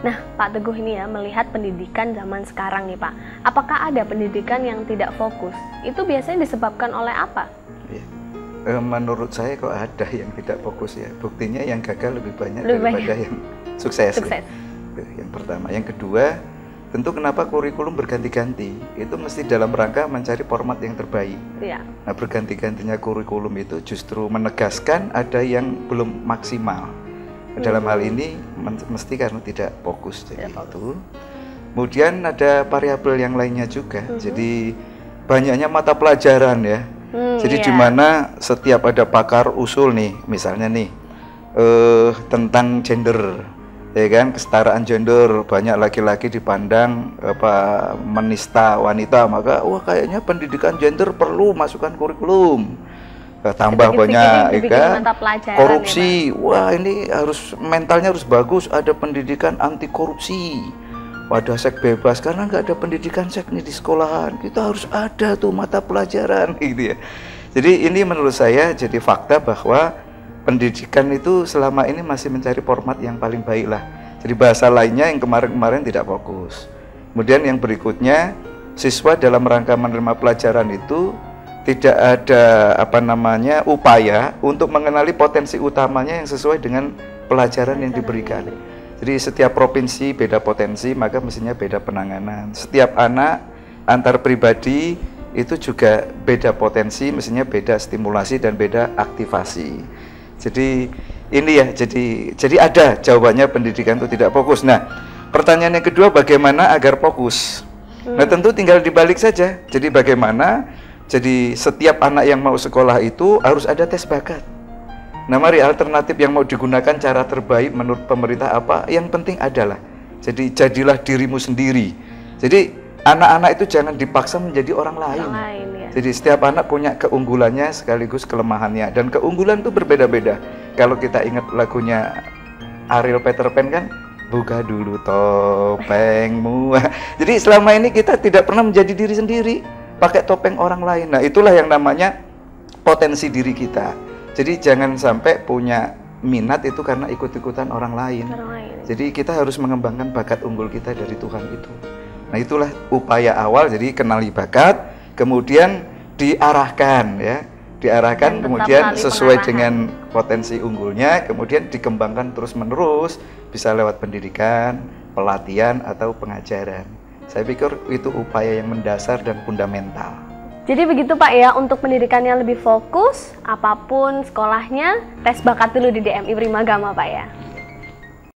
Nah, Pak Teguh ini ya, melihat pendidikan zaman sekarang nih Pak, apakah ada pendidikan yang tidak fokus? Itu biasanya disebabkan oleh apa? Ya. Menurut saya kok ada yang tidak fokus ya. Buktinya yang gagal lebih banyak Lebih daripada yang sukses. Sukses. Ya. Yang pertama. Yang kedua, tentu kenapa kurikulum berganti-ganti? Itu mesti dalam rangka mencari format yang terbaik. Iya. Nah, berganti-gantinya kurikulum itu justru menegaskan ada yang belum maksimal. Dalam hal ini mesti karena tidak fokus, jadi itu. Kemudian ada variabel yang lainnya juga. Jadi banyaknya mata pelajaran ya. Jadi di mana setiap ada pakar usul nih, misalnya nih tentang gender, ya kan, kesetaraan gender, banyak laki-laki dipandang menista wanita, maka wah kayaknya pendidikan gender perlu masukkan kurikulum. Tambah banyak kan korupsi, ya, wah ini harus mentalnya harus bagus, ada pendidikan anti korupsi, ada seks bebas, karena nggak ada pendidikan seks nih di sekolahan, kita harus ada tuh mata pelajaran gitu ya. Jadi ini menurut saya jadi fakta bahwa pendidikan itu selama ini masih mencari format yang paling baik lah. Jadi bahasa lainnya yang kemarin-kemarin tidak fokus. Kemudian yang berikutnya, siswa dalam rangka menerima pelajaran itu tidak ada upaya untuk mengenali potensi utamanya yang sesuai dengan pelajaran yang diberikan. Jadi setiap provinsi beda potensi, maka mestinya beda penanganan. Setiap anak antar pribadi itu juga beda potensi, mestinya beda stimulasi dan beda aktivasi. Jadi ini ya, jadi ada jawabannya pendidikan itu tidak fokus. Nah, pertanyaan yang kedua, bagaimana agar fokus? Nah, tentu tinggal dibalik saja. Jadi bagaimana? Jadi setiap anak yang mau sekolah itu harus ada tes bakat. Nah, mari alternatif yang mau digunakan cara terbaik menurut pemerintah apa? Yang penting adalah, jadi jadilah dirimu sendiri. Jadi anak-anak itu jangan dipaksa menjadi orang lain. Ya. Jadi setiap anak punya keunggulannya sekaligus kelemahannya. Dan keunggulan itu berbeda-beda. Kalau kita ingat lagunya Ariel Peter Pan kan, buka dulu topengmu. Jadi selama ini kita tidak pernah menjadi diri sendiri, pakai topeng orang lain. Nah, itulah yang namanya potensi diri kita. Jadi jangan sampai punya minat itu karena ikut-ikutan orang lain. Jadi kita harus mengembangkan bakat unggul kita dari Tuhan itu. Nah, itulah upaya awal. Jadi kenali bakat, kemudian diarahkan ya. Diarahkan kemudian sesuai dengan potensi unggulnya, kemudian dikembangkan terus-menerus, bisa lewat pendidikan, pelatihan atau pengajaran. Saya pikir itu upaya yang mendasar dan fundamental. Jadi begitu Pak ya, untuk pendidikan yang lebih fokus, apapun sekolahnya, tes bakat dulu di DMI Primagama Pak ya.